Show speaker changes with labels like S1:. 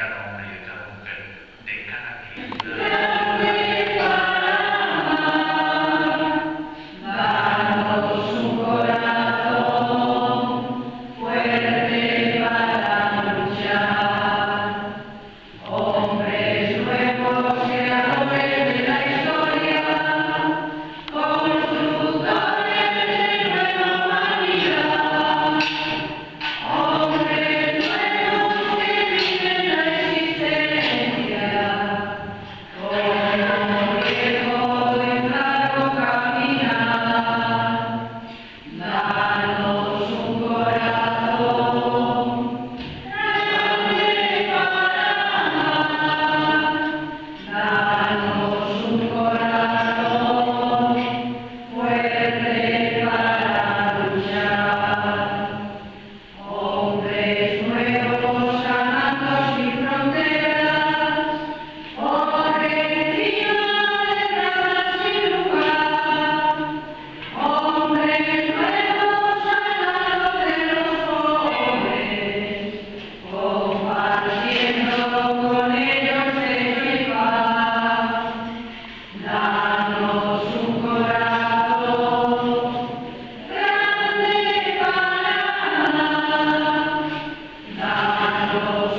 S1: cada hombre y de cada mujer, de cada criatura.
S2: Danos un corazón fuerte para luchar, hombres nuevos creadores de la historia, constructores de nueva humanidad, hombres nuevos que viven la existencia, como viejo de largo caminar. Danos un corazón grande para amar, danos un corazón fuerte para luchar, hombres nuevos sanando sin fronteras, hombres encima de razas sin lugar, hombres nuevos al lado de los pobres, compartiendo con ellos hecho y paz. Danos un corazón grande para amar, danos